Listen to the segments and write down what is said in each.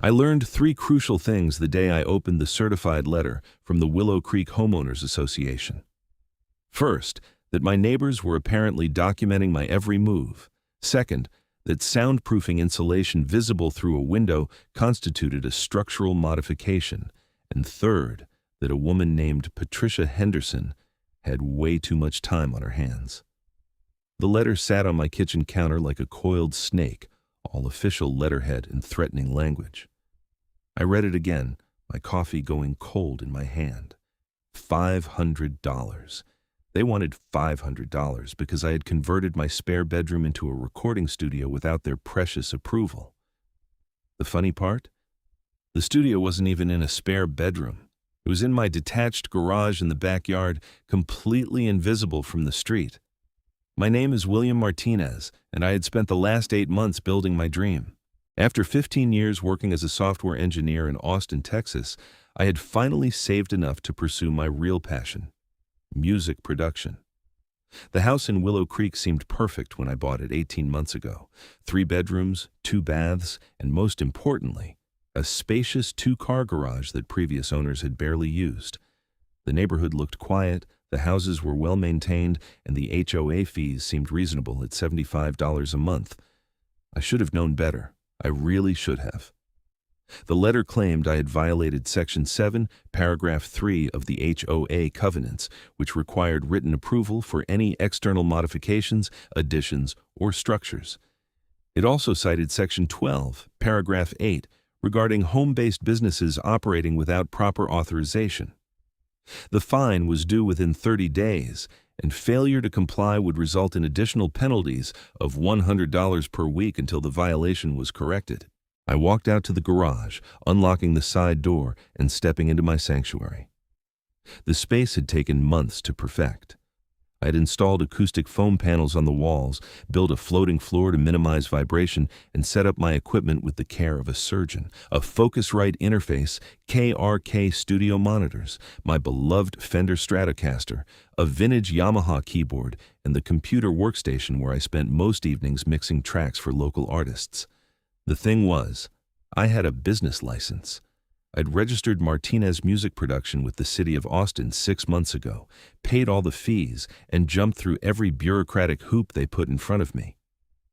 I learned three crucial things the day I opened the certified letter from the Willow Creek Homeowners Association. First, that my neighbors were apparently documenting my every move. Second, that soundproofing insulation visible through a window constituted a structural modification. And third, that a woman named Patricia Henderson had way too much time on her hands. The letter sat on my kitchen counter like a coiled snake, all official letterhead and threatening language. I read it again, my coffee going cold in my hand. $500. They wanted $500 because I had converted my spare bedroom into a recording studio without their precious approval. The funny part? The studio wasn't even in a spare bedroom. It was in my detached garage in the backyard, completely invisible from the street. My name is William Martinez, and I had spent the last 8 months building my dream. After 15 years working as a software engineer in Austin, Texas, I had finally saved enough to pursue my real passion: music production. The house in Willow Creek seemed perfect when I bought it 18 months ago. 3 bedrooms, 2 baths, and most importantly, a spacious 2-car garage that previous owners had barely used. The neighborhood looked quiet, the houses were well maintained, and the HOA fees seemed reasonable at $75 a month. I should have known better. I really should have. The letter claimed I had violated Section 7, Paragraph 3 of the HOA covenants, which required written approval for any external modifications, additions, or structures. It also cited Section 12, Paragraph 8, regarding home-based businesses operating without proper authorization. The fine was due within 30 days, and failure to comply would result in additional penalties of $100 per week until the violation was corrected. I walked out to the garage, unlocking the side door and stepping into my sanctuary. The space had taken months to perfect. I had installed acoustic foam panels on the walls, built a floating floor to minimize vibration, and set up my equipment with the care of a surgeon: a Focusrite interface, KRK studio monitors, my beloved Fender Stratocaster, a vintage Yamaha keyboard, and the computer workstation where I spent most evenings mixing tracks for local artists. The thing was, I had a business license. I'd registered Martinez music production with the city of Austin 6 months ago, paid all the fees, and jumped through every bureaucratic hoop they put in front of me.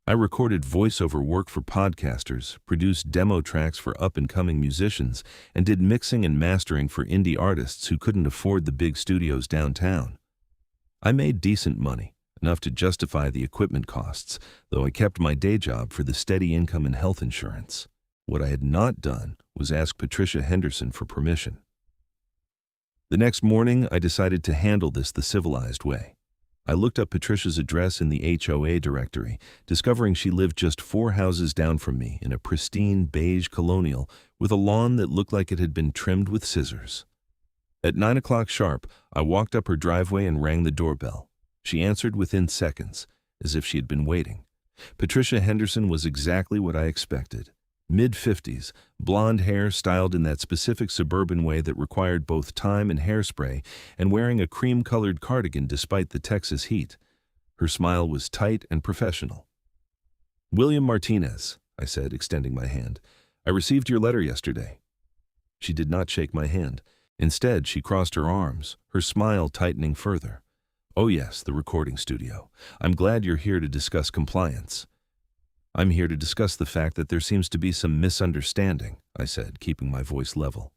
I recorded voiceover work for podcasters, produced demo tracks for up-and-coming musicians, and did mixing and mastering for indie artists who couldn't afford the big studios downtown. I made decent money, enough to justify the equipment costs, though I kept my day job for the steady income and health insurance. What I had not done was ask Patricia Henderson for permission. The next morning, I decided to handle this the civilized way. I looked up Patricia's address in the HOA directory, discovering she lived just 4 houses down from me in a pristine beige colonial with a lawn that looked like it had been trimmed with scissors. At 9 o'clock sharp, I walked up her driveway and rang the doorbell. She answered within seconds, as if she had been waiting. Patricia Henderson was exactly what I expected. Mid-50s, blonde hair styled in that specific suburban way that required both time and hairspray, and wearing a cream-colored cardigan despite the Texas heat. Her smile was tight and professional. "William Martinez," I said, extending my hand. "I received your letter yesterday." She did not shake my hand. Instead, she crossed her arms, her smile tightening further. "Oh yes, the recording studio. I'm glad you're here to discuss compliance." "I'm here to discuss the fact that there seems to be some misunderstanding," I said, keeping my voice level.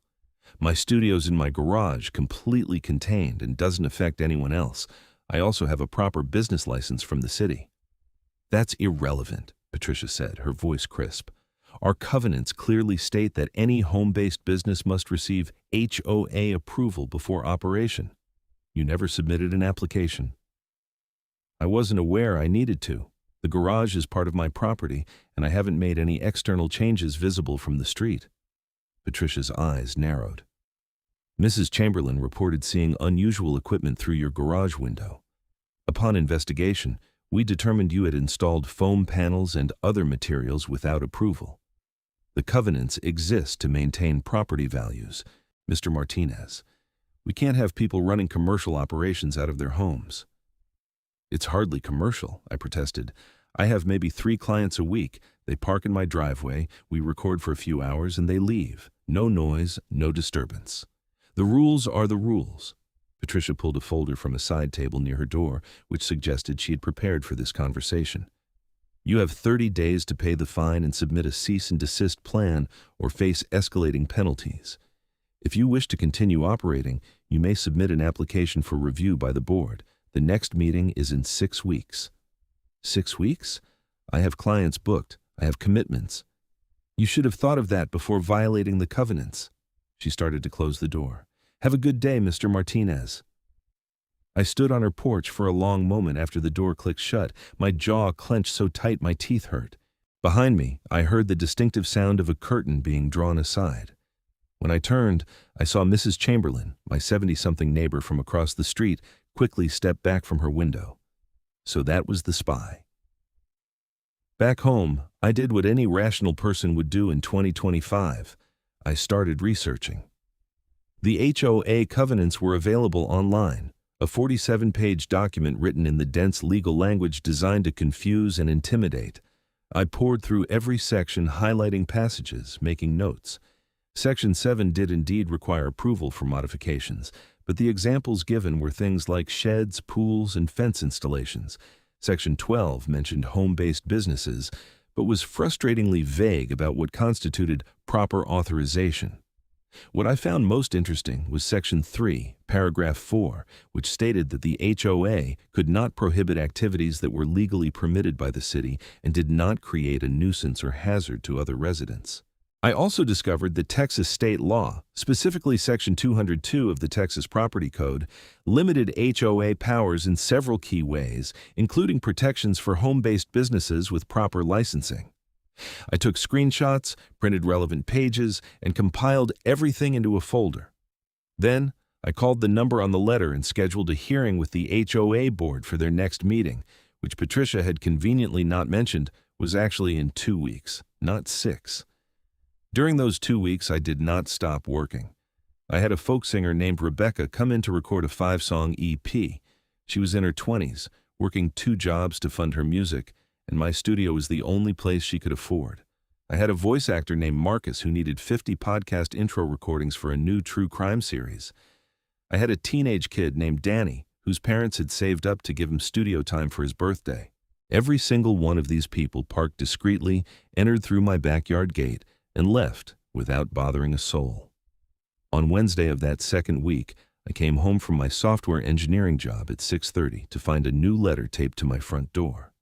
"My studio's in my garage, completely contained, and doesn't affect anyone else. I also have a proper business license from the city." "That's irrelevant," Patricia said, her voice crisp. "Our covenants clearly state that any home-based business must receive HOA approval before operation. You never submitted an application." "I wasn't aware I needed to. The garage is part of my property, and I haven't made any external changes visible from the street." Patricia's eyes narrowed. "Mrs. Chamberlain reported seeing unusual equipment through your garage window. Upon investigation, we determined you had installed foam panels and other materials without approval. The covenants exist to maintain property values, Mr. Martinez. We can't have people running commercial operations out of their homes." "It's hardly commercial," I protested. I have maybe 3 clients a week. They park in my driveway, we record for a few hours, and they leave. No noise, no disturbance. The rules are the rules. Patricia pulled a folder from a side table near her door, which suggested she had prepared for this conversation. You have 30 days to pay the fine and submit a cease and desist plan or face escalating penalties. If you wish to continue operating, you may submit an application for review by the board. The next meeting is in 6 weeks. 6 weeks? I have clients booked. I have commitments. You should have thought of that before violating the covenants. She started to close the door. Have a good day, Mr. Martinez. I stood on her porch for a long moment after the door clicked shut, my jaw clenched so tight my teeth hurt. Behind me, I heard the distinctive sound of a curtain being drawn aside. When I turned, I saw Mrs. Chamberlain, my 70-something neighbor from across the street, quickly step back from her window. So that was the spy. Back home, I did what any rational person would do in 2025. I started researching. The HOA covenants were available online, a 47-page document written in the dense legal language designed to confuse and intimidate. I poured through every section, highlighting passages, making notes. Section 7 did indeed require approval for modifications, but the examples given were things like sheds, pools, and fence installations. Section 12 mentioned home-based businesses, but was frustratingly vague about what constituted proper authorization. What I found most interesting was Section 3, Paragraph 4, which stated that the HOA could not prohibit activities that were legally permitted by the city and did not create a nuisance or hazard to other residents. I also discovered that Texas state law, specifically Section 202 of the Texas Property Code, limited HOA powers in several key ways, including protections for home-based businesses with proper licensing. I took screenshots, printed relevant pages, and compiled everything into a folder. Then, I called the number on the letter and scheduled a hearing with the HOA board for their next meeting, which Patricia had conveniently not mentioned was actually in 2 weeks, not 6. During those 2 weeks, I did not stop working. I had a folk singer named Rebecca come in to record a 5-song EP. She was in her 20s, working 2 jobs to fund her music, and my studio was the only place she could afford. I had a voice actor named Marcus who needed 50 podcast intro recordings for a new true crime series. I had a teenage kid named Danny, whose parents had saved up to give him studio time for his birthday. Every single one of these people parked discreetly, entered through my backyard gate, and left without bothering a soul. On Wednesday of that second week, I came home from my software engineering job at 6:30 to find a new letter taped to my front door.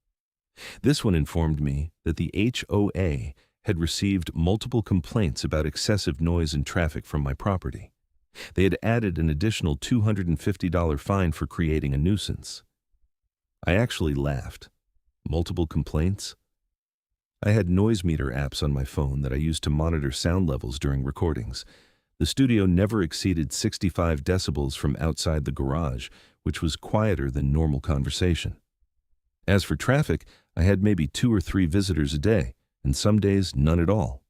This one informed me that the HOA had received multiple complaints about excessive noise and traffic from my property. They had added an additional $250 fine for creating a nuisance. I actually laughed. Multiple complaints? I had noise meter apps on my phone that I used to monitor sound levels during recordings. The studio never exceeded 65 decibels from outside the garage, which was quieter than normal conversation. As for traffic, I had maybe 2 or 3 visitors a day, and some days none at all.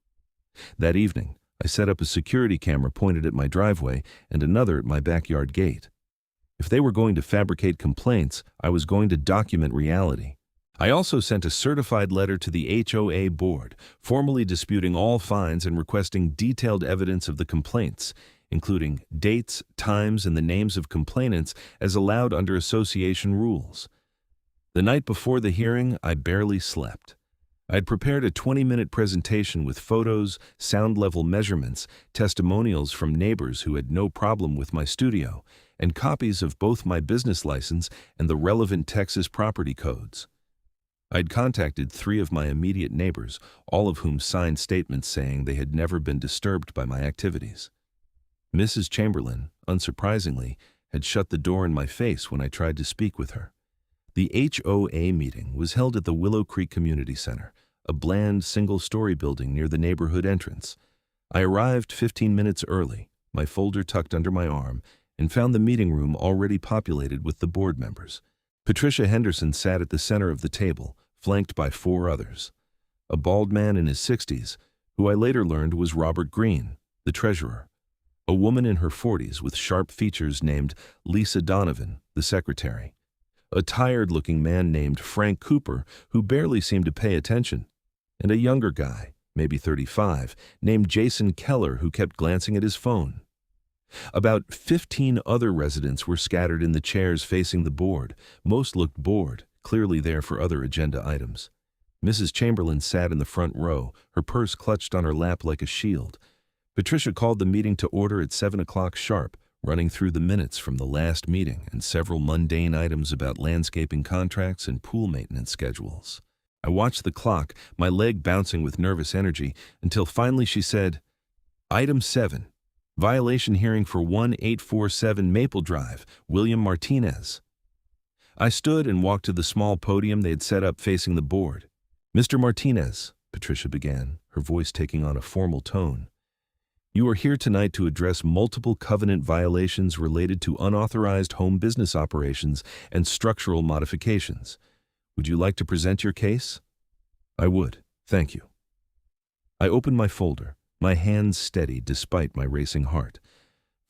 That evening, I set up a security camera pointed at my driveway and another at my backyard gate. If they were going to fabricate complaints, I was going to document reality. I also sent a certified letter to the HOA board, formally disputing all fines and requesting detailed evidence of the complaints, including dates, times, and the names of complainants as allowed under association rules. The night before the hearing, I barely slept. I had prepared a 20-minute presentation with photos, sound level measurements, testimonials from neighbors who had no problem with my studio, and copies of both my business license and the relevant Texas property codes. I'd contacted 3 of my immediate neighbors, all of whom signed statements saying they had never been disturbed by my activities. Mrs. Chamberlain, unsurprisingly, had shut the door in my face when I tried to speak with her. The HOA meeting was held at the Willow Creek Community Center, a bland single-story building near the neighborhood entrance. I arrived 15 minutes early, my folder tucked under my arm, and found the meeting room already populated with the board members. Patricia Henderson sat at the center of the table, flanked by 4 others. A bald man in his 60s, who I later learned was Robert Green, the treasurer. A woman in her 40s with sharp features named Lisa Donovan, the secretary. a tired-looking man named Frank Cooper who barely seemed to pay attention, and a younger guy, maybe 35, named Jason Keller who kept glancing at his phone. About 15 other residents were scattered in the chairs facing the board. Most looked bored, clearly there for other agenda items. Mrs. Chamberlain sat in the front row, her purse clutched on her lap like a shield. Patricia called the meeting to order at 7 o'clock sharp, running through the minutes from the last meeting and several mundane items about landscaping contracts and pool maintenance schedules. I watched the clock, my leg bouncing with nervous energy, until finally she said, "Item 7. Violation hearing for 1847 Maple Drive, William Martinez." I stood and walked to the small podium they had set up facing the board. "Mr. Martinez," Patricia began, her voice taking on a formal tone, "you are here tonight to address multiple covenant violations related to unauthorized home business operations and structural modifications. Would you like to present your case?" "I would, thank you." I opened my folder, my hands steady despite my racing heart.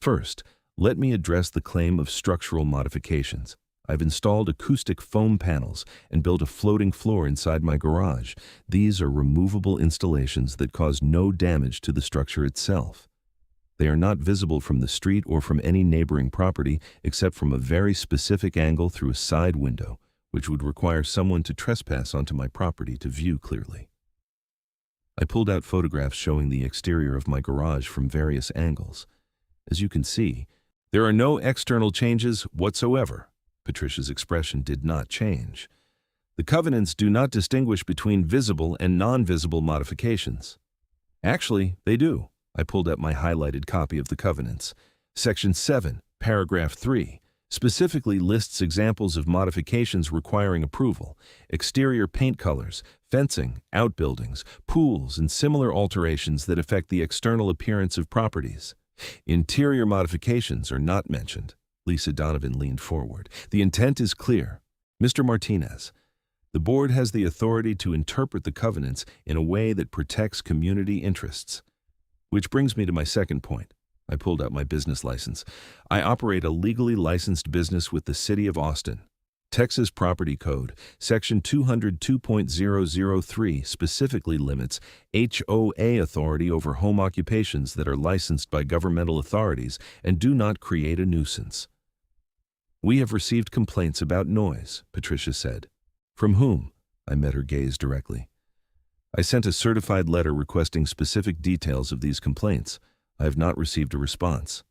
"First, let me address the claim of structural modifications. I've installed acoustic foam panels and built a floating floor inside my garage. These are removable installations that cause no damage to the structure itself. They are not visible from the street or from any neighboring property except from a very specific angle through a side window, which would require someone to trespass onto my property to view clearly." I pulled out photographs showing the exterior of my garage from various angles. As you can see, there are no external changes whatsoever. Patricia's expression did not change. "The covenants do not distinguish between visible and non-visible modifications." "Actually, they do." I pulled out my highlighted copy of the covenants. Section 7, paragraph 3, specifically lists examples of modifications requiring approval: exterior paint colors, fencing, outbuildings, pools, and similar alterations that affect the external appearance of properties. Interior modifications are not mentioned. Lisa Donovan leaned forward. "The intent is clear. Mr. Martinez, the board has the authority to interpret the covenants in a way that protects community interests." Which brings me to my second point. I pulled out my business license. "I operate a legally licensed business with the City of Austin. Texas Property Code, Section 202.003 specifically limits HOA authority over home occupations that are licensed by governmental authorities and do not create a nuisance." "We have received complaints about noise," Patricia said. "From whom?" I met her gaze directly. "I sent a certified letter requesting specific details of these complaints. I have not received a response."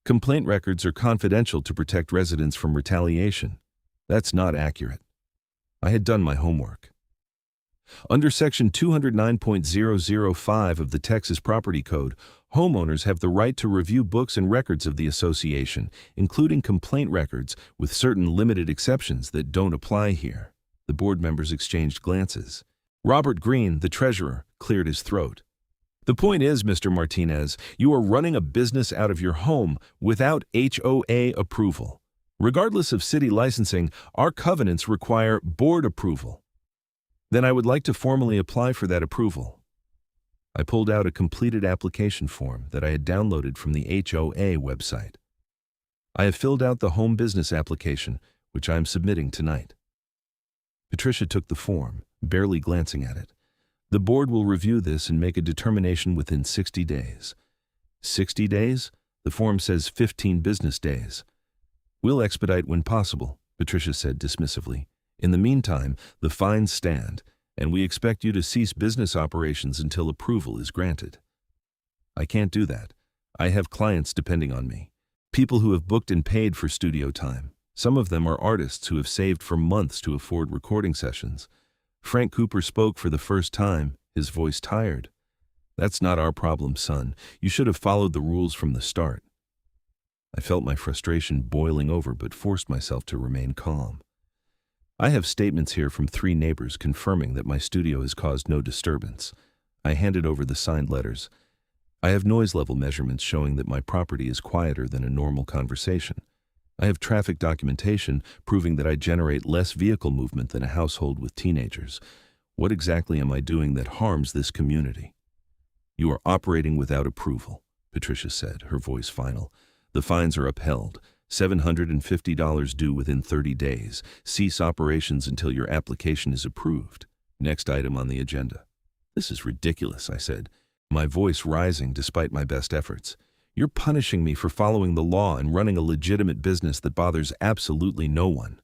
"Complaint records are confidential to protect residents from retaliation." "That's not accurate." I had done my homework. Under Section 209.005 of the Texas Property Code, homeowners have the right to review books and records of the association, including complaint records, with certain limited exceptions that don't apply here. The board members exchanged glances. Robert Green, the treasurer, cleared his throat. "The point is, Mr. Martinez, you are running a business out of your home without HOA approval. Regardless of city licensing, our covenants require board approval." "Then I would like to formally apply for that approval." I pulled out a completed application form that I had downloaded from the HOA website. "I have filled out the home business application, which I am submitting tonight." Patricia took the form, barely glancing at it. "The board will review this and make a determination within 60 days. 60 days? The form says 15 business days. "We'll expedite when possible," Patricia said dismissively. "In the meantime, the fines stand, and we expect you to cease business operations until approval is granted." "I can't do that. I have clients depending on me. People who have booked and paid for studio time. Some of them are artists who have saved for months to afford recording sessions." Frank Cooper spoke for the first time, his voice tired. "That's not our problem, son. You should have followed the rules from the start." I felt my frustration boiling over but forced myself to remain calm. "I have statements here from 3 neighbors confirming that my studio has caused no disturbance." I handed over the signed letters. "I have noise level measurements showing that my property is quieter than a normal conversation. I have traffic documentation proving that I generate less vehicle movement than a household with teenagers. What exactly am I doing that harms this community?" "You are operating without approval," Patricia said, her voice final. "The fines are upheld. $750 due within 30 days. Cease operations until your application is approved. Next item on the agenda. This is ridiculous, I said, my voice rising despite my best efforts. You're punishing me for following the law and running a legitimate business that bothers absolutely no one.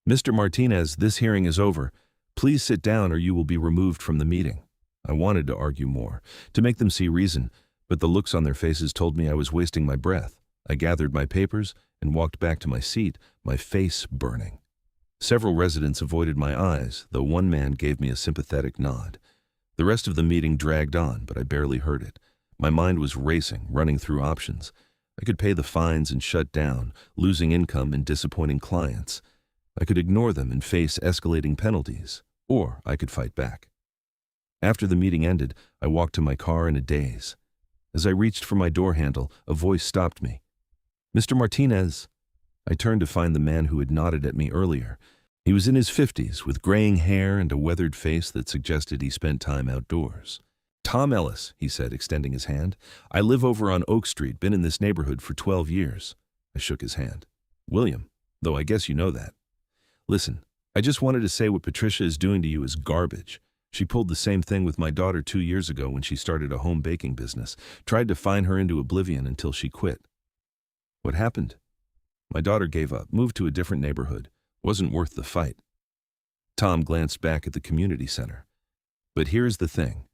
Mr. Martinez, this hearing is over. Please sit down or you will be removed from the meeting. I wanted to argue more, to make them see reason, but the looks on their faces told me I was wasting my breath. I gathered my papers and walked back to my seat, my face burning. Several residents avoided my eyes, though one man gave me a sympathetic nod. The rest of the meeting dragged on, but I barely heard it. My mind was racing, running through options. I could pay the fines and shut down, losing income and disappointing clients. I could ignore them and face escalating penalties, or I could fight back. After the meeting ended, I walked to my car in a daze. As I reached for my door handle, a voice stopped me. Mr. Martinez. I turned to find the man who had nodded at me earlier. He was in his 50s, with graying hair and a weathered face that suggested he spent time outdoors. Tom Ellis, he said, extending his hand. I live over on Oak Street, been in this neighborhood for 12 years. I shook his hand. William, though I guess you know that. Listen, I just wanted to say what Patricia is doing to you is garbage. She pulled the same thing with my daughter 2 years ago when she started a home baking business, tried to fine her into oblivion until she quit. What happened? My daughter gave up, moved to a different neighborhood. Wasn't worth the fight. Tom glanced back at the community center. But here's the thing.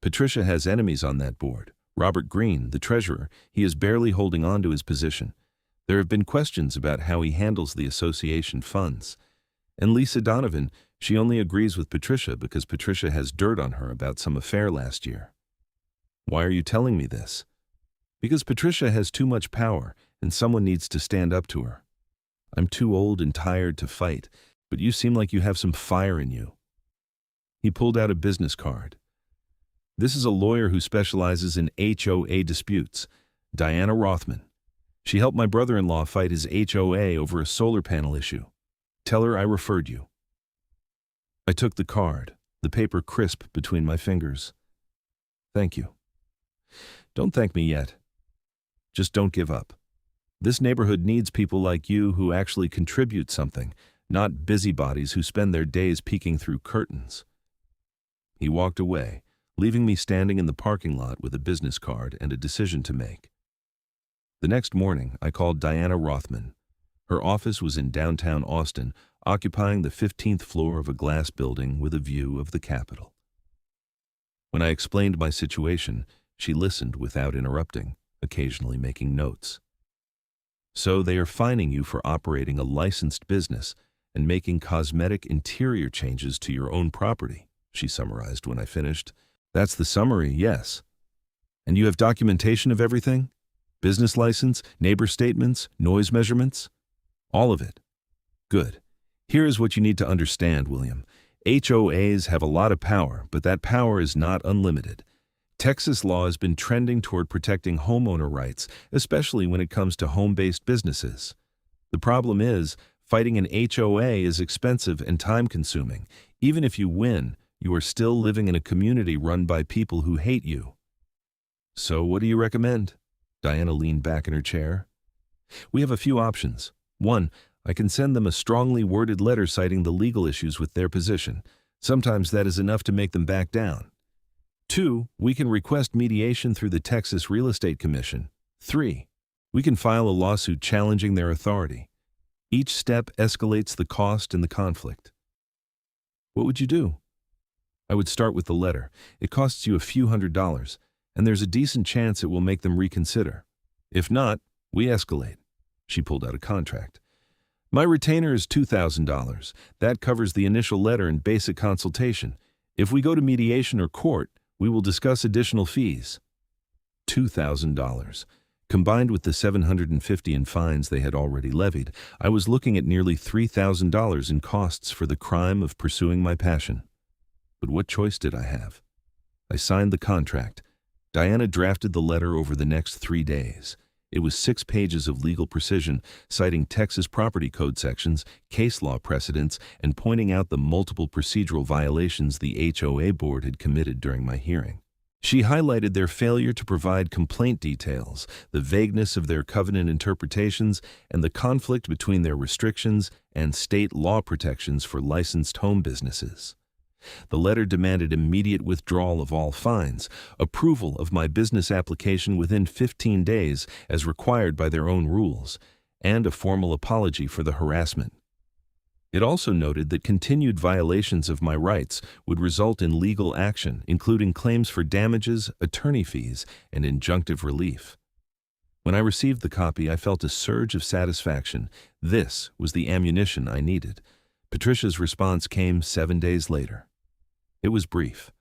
Patricia has enemies on that board. Robert Green, the treasurer, he is barely holding on to his position. There have been questions about how he handles the association funds. And Lisa Donovan, she only agrees with Patricia because Patricia has dirt on her about some affair last year. Why are you telling me this? Because Patricia has too much power and someone needs to stand up to her. I'm too old and tired to fight, but you seem like you have some fire in you. He pulled out a business card. This is a lawyer who specializes in HOA disputes, Diana Rothman. She helped my brother-in-law fight his HOA over a solar panel issue. Tell her I referred you. I took the card, the paper crisp between my fingers. Thank you. Don't thank me yet. Just don't give up. This neighborhood needs people like you who actually contribute something, not busybodies who spend their days peeking through curtains. He walked away, leaving me standing in the parking lot with a business card and a decision to make. The next morning, I called Diana Rothman. Her office was in downtown Austin, occupying the 15th floor of a glass building with a view of the Capitol. When I explained my situation, she listened without interrupting, occasionally making notes. So they are fining you for operating a licensed business and making cosmetic interior changes to your own property, she summarized when I finished. That's the summary, yes. And you have documentation of everything? Business license, neighbor statements, noise measurements? All of it. Good. Here is what you need to understand, William. HOAs have a lot of power, but that power is not unlimited. Texas law has been trending toward protecting homeowner rights, especially when it comes to home-based businesses. The problem is, fighting an HOA is expensive and time-consuming. Even if you win, you are still living in a community run by people who hate you. So what do you recommend? Diana leaned back in her chair. We have a few options. 1, I can send them a strongly worded letter citing the legal issues with their position. Sometimes that is enough to make them back down. 2, we can request mediation through the Texas Real Estate Commission. 3, we can file a lawsuit challenging their authority. Each step escalates the cost and the conflict. What would you do? I would start with the letter. It costs you a few $100s, and there's a decent chance it will make them reconsider. If not, we escalate. She pulled out a contract. My retainer is $2,000. That covers the initial letter and basic consultation. If we go to mediation or court, we will discuss additional fees. $2,000. Combined with the $750 in fines they had already levied, I was looking at nearly $3,000 in costs for the crime of pursuing my passion. But what choice did I have? I signed the contract. Diana drafted the letter over the next 3 days. It was 6 pages of legal precision, citing Texas property code sections, case law precedents, and pointing out the multiple procedural violations the HOA board had committed during my hearing. She highlighted their failure to provide complaint details, the vagueness of their covenant interpretations, and the conflict between their restrictions and state law protections for licensed home businesses. The letter demanded immediate withdrawal of all fines, approval of my business application within 15 days as required by their own rules, and a formal apology for the harassment. It also noted that continued violations of my rights would result in legal action, including claims for damages, attorney fees, and injunctive relief. When I received the copy, I felt a surge of satisfaction. This was the ammunition I needed. Patricia's response came 7 days later. It was brief.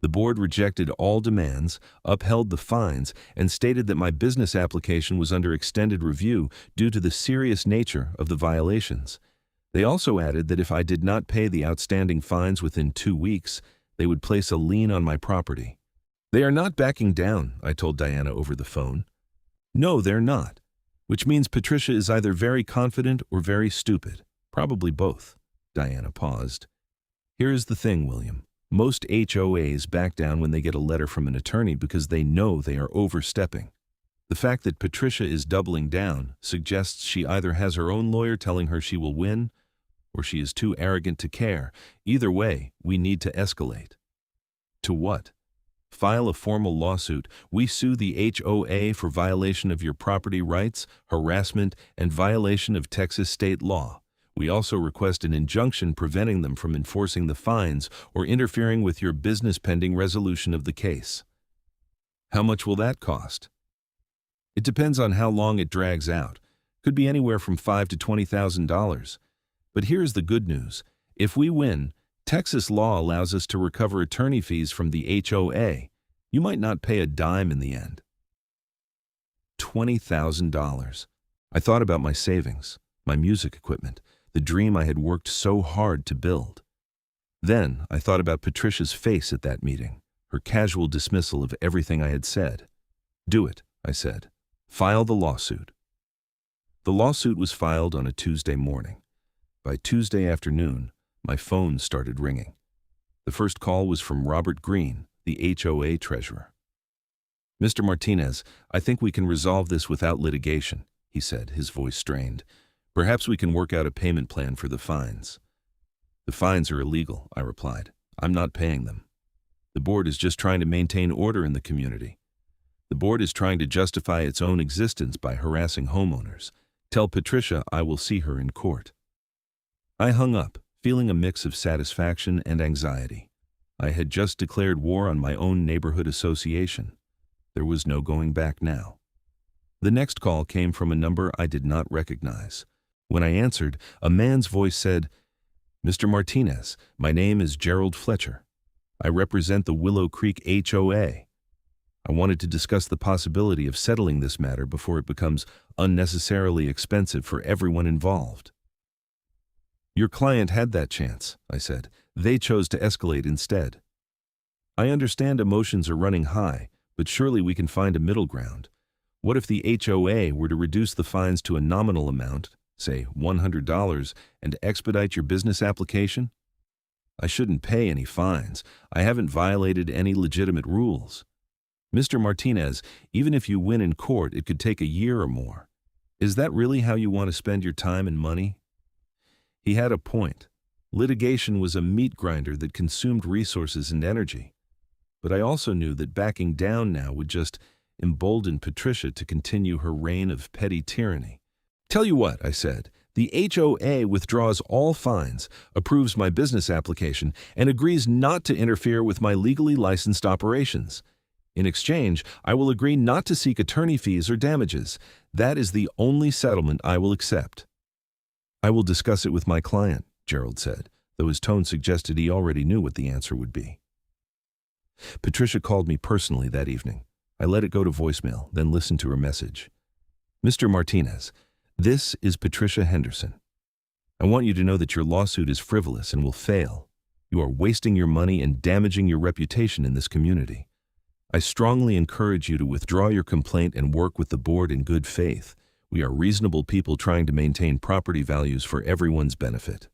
The board rejected all demands, upheld the fines, and stated that my business application was under extended review due to the serious nature of the violations. They also added that if I did not pay the outstanding fines within 2 weeks, they would place a lien on my property. "They are not backing down," I told Diana over the phone. "No, they're not," which means Patricia is either very confident or very stupid. Probably both. Diana paused. "Here's the thing, William. Most HOAs back down when they get a letter from an attorney because they know they are overstepping. The fact that Patricia is doubling down suggests she either has her own lawyer telling her she will win, or she is too arrogant to care. Either way, we need to escalate." "To what?" "File a formal lawsuit. We sue the HOA for violation of your property rights, harassment, and violation of Texas state law. We also request an injunction preventing them from enforcing the fines or interfering with your business pending resolution of the case." "How much will that cost?" "It depends on how long it drags out. Could be anywhere from $5,000 to $20,000. But here's the good news. If we win, Texas law allows us to recover attorney fees from the HOA. You might not pay a dime in the end." $20,000. I thought about my savings, my music equipment, the dream I had worked so hard to build. Then I thought about Patricia's face at that meeting, her casual dismissal of everything I had said. "Do it," I said. "File the lawsuit." The lawsuit was filed on a Tuesday morning. By Tuesday afternoon, my phone started ringing. The first call was from Robert Green, the HOA treasurer. "Mr. Martinez, I think we can resolve this without litigation," he said, his voice strained. "Perhaps we can work out a payment plan for the fines." "The fines are illegal," I replied. "I'm not paying them. The board is just trying to maintain order in the community. The board is trying to justify its own existence by harassing homeowners. Tell Patricia I will see her in court." I hung up, feeling a mix of satisfaction and anxiety. I had just declared war on my own neighborhood association. There was no going back now. The next call came from a number I did not recognize. When I answered, a man's voice said, "Mr. Martinez, my name is Gerald Fletcher. I represent the Willow Creek HOA. I wanted to discuss the possibility of settling this matter before it becomes unnecessarily expensive for everyone involved." "Your client had that chance," I said. "They chose to escalate instead. I understand emotions are running high, but surely we can find a middle ground. What if the HOA were to reduce the fines to a nominal amount, say $100, and expedite your business application? I shouldn't pay any fines. I haven't violated any legitimate rules. Mr. Martinez, even if you win in court, it could take a year or more. Is that really how you want to spend your time and money?" He had a point. Litigation was a meat grinder that consumed resources and energy. But I also knew that backing down now would just embolden Patricia to continue her reign of petty tyranny. "Tell you what," I said, "the HOA withdraws all fines, approves my business application, and agrees not to interfere with my legally licensed operations. In exchange, I will agree not to seek attorney fees or damages. That is the only settlement I will accept." "I will discuss it with my client," Gerald said, though his tone suggested he already knew what the answer would be. Patricia called me personally that evening. I let it go to voicemail, then listened to her message. "Mr. Martinez, this is Patricia Henderson. I want you to know that your lawsuit is frivolous and will fail. You are wasting your money and damaging your reputation in this community. I strongly encourage you to withdraw your complaint and work with the board in good faith. We are reasonable people trying to maintain property values for everyone's benefit."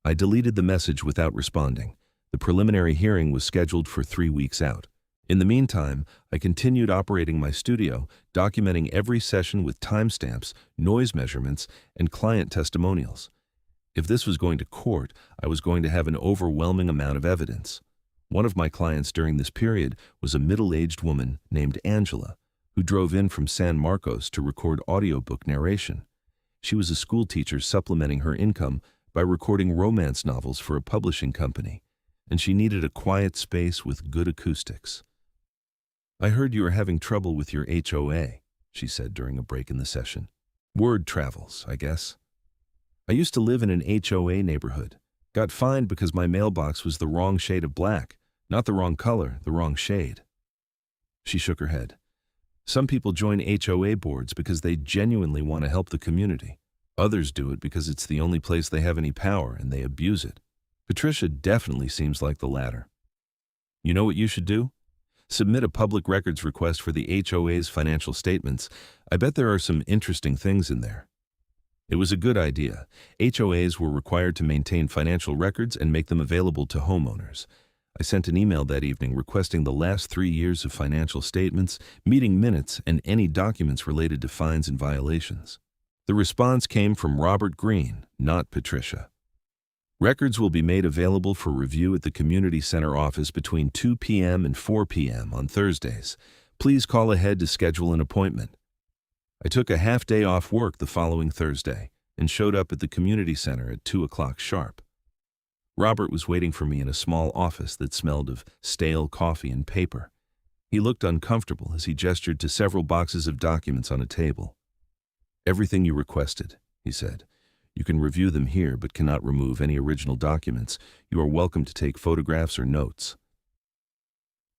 I deleted the message without responding. The preliminary hearing was scheduled for 3 weeks out. In the meantime, I continued operating my studio, documenting every session with timestamps, noise measurements, and client testimonials. If this was going to court, I was going to have an overwhelming amount of evidence. One of my clients during this period was a middle-aged woman named Angela, who drove in from San Marcos to record audiobook narration. She was a school teacher supplementing her income by recording romance novels for a publishing company, and she needed a quiet space with good acoustics. "I heard you are having trouble with your HOA," she said during a break in the session. "Word travels, I guess. I used to live in an HOA neighborhood. Got fined because my mailbox was the wrong shade of black, not the wrong color, the wrong shade." She shook her head. "Some people join HOA boards because they genuinely want to help the community. Others do it because it's the only place they have any power and they abuse it. Patricia definitely seems like the latter. You know what you should do? Submit a public records request for the HOA's financial statements. I bet there are some interesting things in there." It was a good idea. HOAs were required to maintain financial records and make them available to homeowners. I sent an email that evening requesting the last 3 years of financial statements, meeting minutes, and any documents related to fines and violations. The response came from Robert Green, not Patricia. "Records will be made available for review at the Community Center office between 2 p.m. and 4 p.m. on Thursdays. Please call ahead to schedule an appointment." I took a half-day off work the following Thursday and showed up at the Community Center at 2 o'clock sharp. Robert was waiting for me in a small office that smelled of stale coffee and paper. He looked uncomfortable as he gestured to several boxes of documents on a table. "Everything you requested," he said. "You can review them here but cannot remove any original documents. You are welcome to take photographs or notes."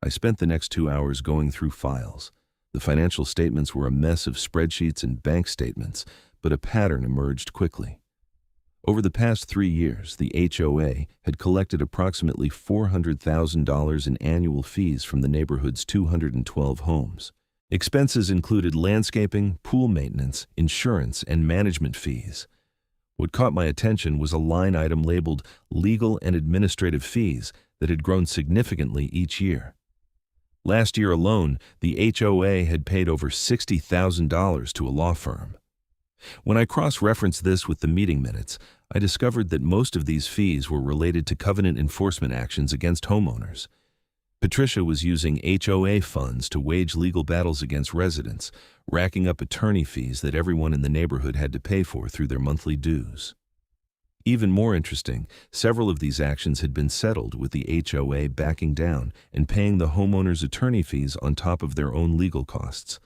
I spent the next 2 hours going through files. The financial statements were a mess of spreadsheets and bank statements, but a pattern emerged quickly. Over the past 3 years, the HOA had collected approximately $400,000 in annual fees from the neighborhood's 212 homes. Expenses included landscaping, pool maintenance, insurance, and management fees. What caught my attention was a line item labeled legal and administrative fees that had grown significantly each year. Last year alone, the HOA had paid over $60,000 to a law firm. When I cross-referenced this with the meeting minutes, I discovered that most of these fees were related to covenant enforcement actions against homeowners. Patricia was using HOA funds to wage legal battles against residents, racking up attorney fees that everyone in the neighborhood had to pay for through their monthly dues. Even more interesting, several of these actions had been settled with the HOA backing down and paying the homeowners' attorney fees on top of their own legal costs.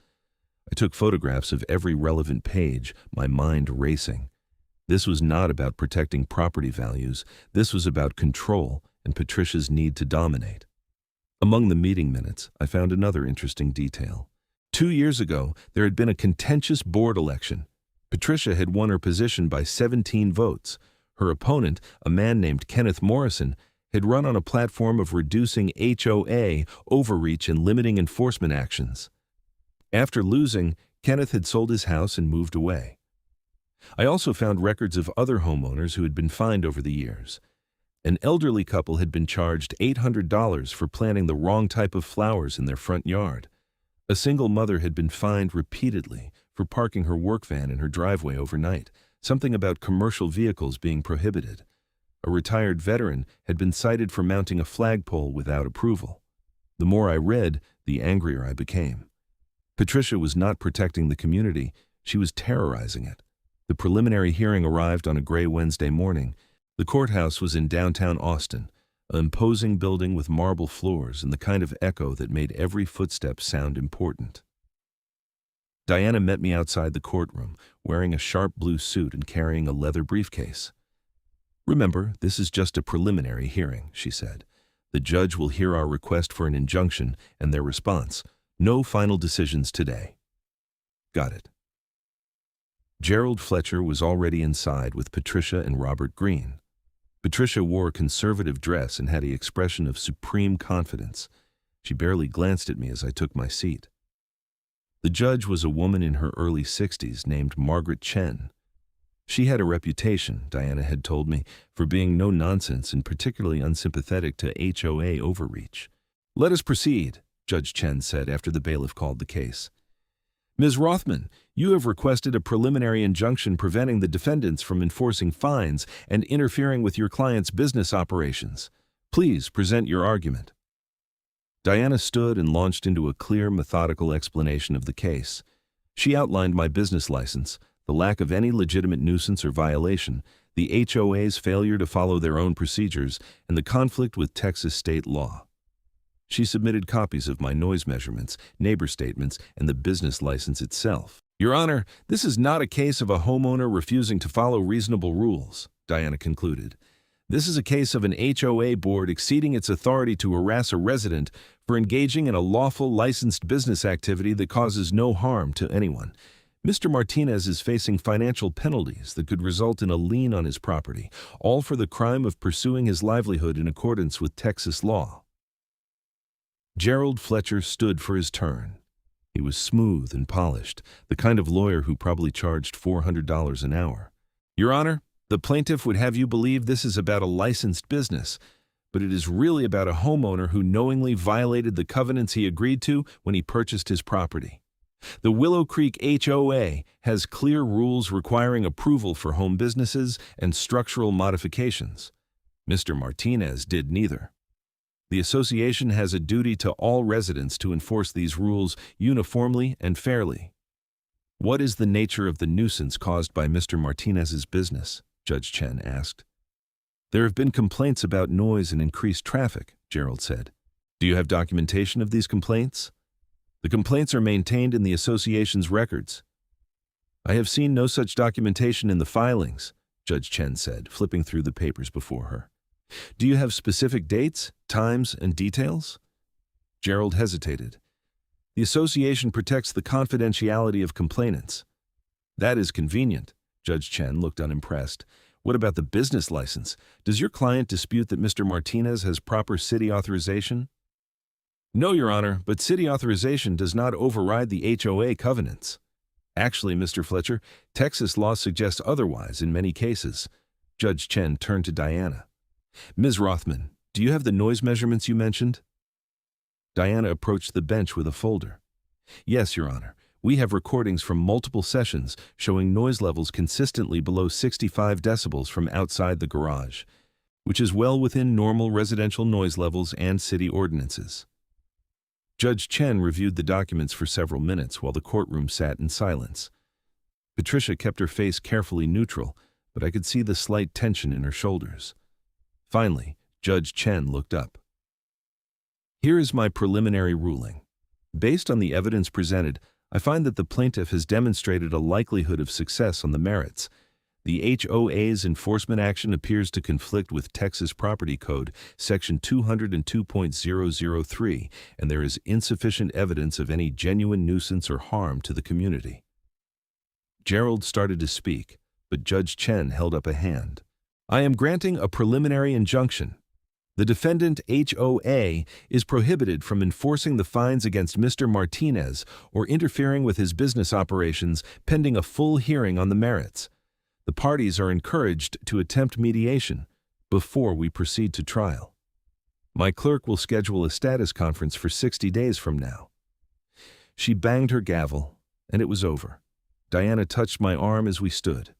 I took photographs of every relevant page, my mind racing. This was not about protecting property values. This was about control and Patricia's need to dominate. Among the meeting minutes, I found another interesting detail. 2 years ago, there had been a contentious board election. Patricia had won her position by 17 votes. Her opponent, a man named Kenneth Morrison, had run on a platform of reducing HOA overreach and limiting enforcement actions. After losing, Kenneth had sold his house and moved away. I also found records of other homeowners who had been fined over the years. An elderly couple had been charged $800 for planting the wrong type of flowers in their front yard. A single mother had been fined repeatedly for parking her work van in her driveway overnight, something about commercial vehicles being prohibited. A retired veteran had been cited for mounting a flagpole without approval. The more I read, the angrier I became. Patricia was not protecting the community, she was terrorizing it. The preliminary hearing arrived on a gray Wednesday morning. The courthouse was in downtown Austin, an imposing building with marble floors and the kind of echo that made every footstep sound important. Diana met me outside the courtroom, wearing a sharp blue suit and carrying a leather briefcase. "Remember, this is just a preliminary hearing," she said. "The judge will hear our request for an injunction and their response. No final decisions today." "Got it." Gerald Fletcher was already inside with Patricia and Robert Green. Patricia wore a conservative dress and had the expression of supreme confidence. She barely glanced at me as I took my seat. The judge was a woman in her early 60s named Margaret Chen. She had a reputation, Diana had told me, for being no nonsense and particularly unsympathetic to HOA overreach. "Let us proceed," Judge Chen said after the bailiff called the case. Ms. Rothman, you have requested a preliminary injunction preventing the defendants from enforcing fines and interfering with your client's business operations. Please present your argument. Diana stood and launched into a clear, methodical explanation of the case. She outlined my business license, the lack of any legitimate nuisance or violation, the HOA's failure to follow their own procedures, and the conflict with Texas state law. She submitted copies of my noise measurements, neighbor statements, and the business license itself. Your Honor, this is not a case of a homeowner refusing to follow reasonable rules, Diana concluded. This is a case of an HOA board exceeding its authority to harass a resident for engaging in a lawful licensed business activity that causes no harm to anyone. Mr. Martinez is facing financial penalties that could result in a lien on his property, all for the crime of pursuing his livelihood in accordance with Texas law. Gerald Fletcher stood for his turn. He was smooth and polished, the kind of lawyer who probably charged $400 an hour. Your Honor, the plaintiff would have you believe this is about a licensed business, but it is really about a homeowner who knowingly violated the covenants he agreed to when he purchased his property. The Willow Creek HOA has clear rules requiring approval for home businesses and structural modifications. Mr. Martinez did neither. The association has a duty to all residents to enforce these rules uniformly and fairly. What is the nature of the nuisance caused by Mr. Martinez's business? Judge Chen asked. There have been complaints about noise and increased traffic, Gerald said. Do you have documentation of these complaints? The complaints are maintained in the association's records. I have seen no such documentation in the filings, Judge Chen said, flipping through the papers before her. Do you have specific dates, times, and details? Gerald hesitated. The association protects the confidentiality of complainants. That is convenient. Judge Chen looked unimpressed. What about the business license? Does your client dispute that Mr. Martinez has proper city authorization? No, Your Honor, but city authorization does not override the HOA covenants. Actually, Mr. Fletcher, Texas law suggests otherwise in many cases. Judge Chen turned to Diana. Ms. Rothman, do you have the noise measurements you mentioned? Diana approached the bench with a folder. Yes, Your Honor. We have recordings from multiple sessions showing noise levels consistently below 65 decibels from outside the garage, which is well within normal residential noise levels and city ordinances. Judge Chen reviewed the documents for several minutes while the courtroom sat in silence. Patricia kept her face carefully neutral, but I could see the slight tension in her shoulders. Finally, Judge Chen looked up. Here is my preliminary ruling. Based on the evidence presented, I find that the plaintiff has demonstrated a likelihood of success on the merits. The HOA's enforcement action appears to conflict with Texas Property Code, Section 202.003, and there is insufficient evidence of any genuine nuisance or harm to the community. Gerald started to speak, but Judge Chen held up a hand. I am granting a preliminary injunction. The defendant HOA is prohibited from enforcing the fines against Mr. Martinez or interfering with his business operations pending a full hearing on the merits. The parties are encouraged to attempt mediation before we proceed to trial. My clerk will schedule a status conference for 60 days from now. She banged her gavel, and it was over. Diana touched my arm as we stood.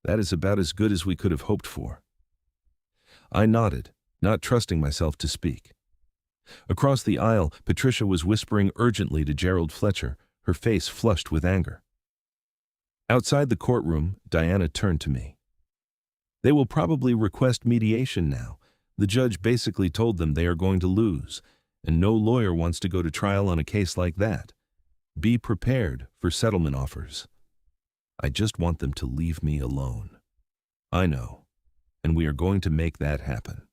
That is about as good as we could have hoped for. I nodded, not trusting myself to speak. Across the aisle, Patricia was whispering urgently to Gerald Fletcher, her face flushed with anger. Outside the courtroom, Diana turned to me. They will probably request mediation now. The judge basically told them they are going to lose, and no lawyer wants to go to trial on a case like that. Be prepared for settlement offers. I just want them to leave me alone. I know, and we are going to make that happen.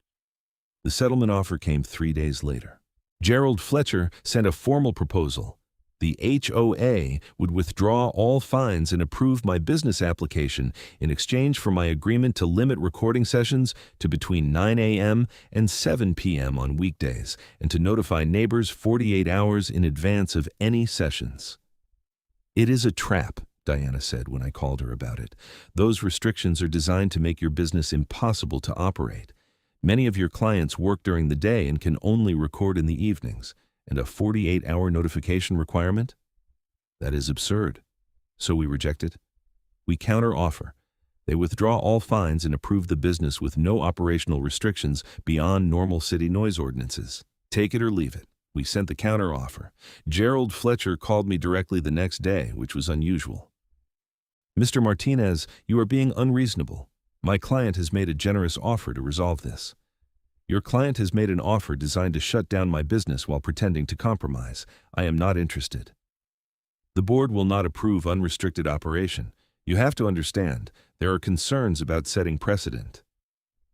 The settlement offer came 3 days later. Gerald Fletcher sent a formal proposal. The HOA would withdraw all fines and approve my business application in exchange for my agreement to limit recording sessions to between 9 a.m. and 7 p.m. on weekdays and to notify neighbors 48 hours in advance of any sessions. It is a trap, Diana said when I called her about it. Those restrictions are designed to make your business impossible to operate. Many of your clients work during the day and can only record in the evenings, and a 48-hour notification requirement? That is absurd. So we reject it. We counter-offer. They withdraw all fines and approve the business with no operational restrictions beyond normal city noise ordinances. Take it or leave it. We sent the counter-offer. Gerald Fletcher called me directly the next day, which was unusual. Mr. Martinez, you are being unreasonable. My client has made a generous offer to resolve this. Your client has made an offer designed to shut down my business while pretending to compromise. I am not interested. The board will not approve unrestricted operation. You have to understand, there are concerns about setting precedent.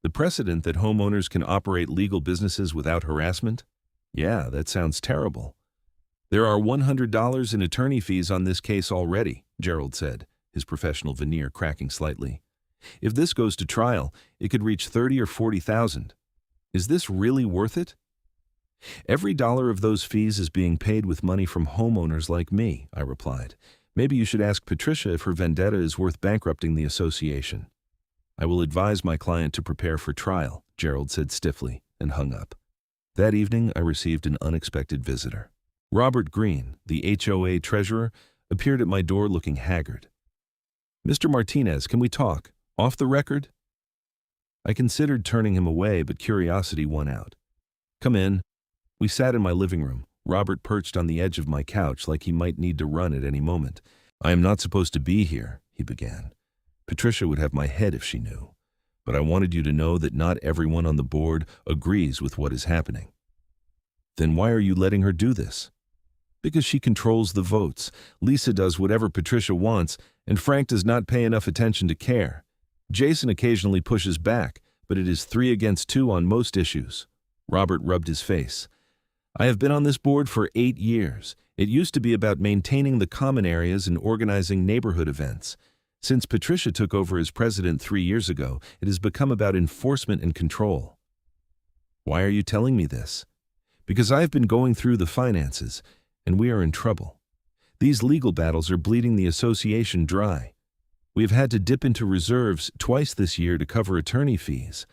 The precedent that homeowners can operate legal businesses without harassment? Yeah, that sounds terrible. There are $100 in attorney fees on this case already, Gerald said, his professional veneer cracking slightly. If this goes to trial, it could reach $30,000 or $40,000. Is this really worth it? Every dollar of those fees is being paid with money from homeowners like me, I replied. Maybe you should ask Patricia if her vendetta is worth bankrupting the association. I will advise my client to prepare for trial, Gerald said stiffly, and hung up. That evening, I received an unexpected visitor. Robert Green, the HOA treasurer, appeared at my door looking haggard. Mr. Martinez, can we talk? Off the record? I considered turning him away, but curiosity won out. Come in. We sat in my living room, Robert perched on the edge of my couch like he might need to run at any moment. I am not supposed to be here, he began. Patricia would have my head if she knew. But I wanted you to know that not everyone on the board agrees with what is happening. Then why are you letting her do this? Because she controls the votes. Lisa does whatever Patricia wants, and Frank does not pay enough attention to care. Jason occasionally pushes back, but it is 3 against 2 on most issues. Robert rubbed his face. I have been on this board for 8 years. It used to be about maintaining the common areas and organizing neighborhood events. Since Patricia took over as president 3 years ago, it has become about enforcement and control. Why are you telling me this? Because I've been going through the finances, and we are in trouble. These legal battles are bleeding the association dry. We have had to dip into reserves twice this year to cover attorney fees.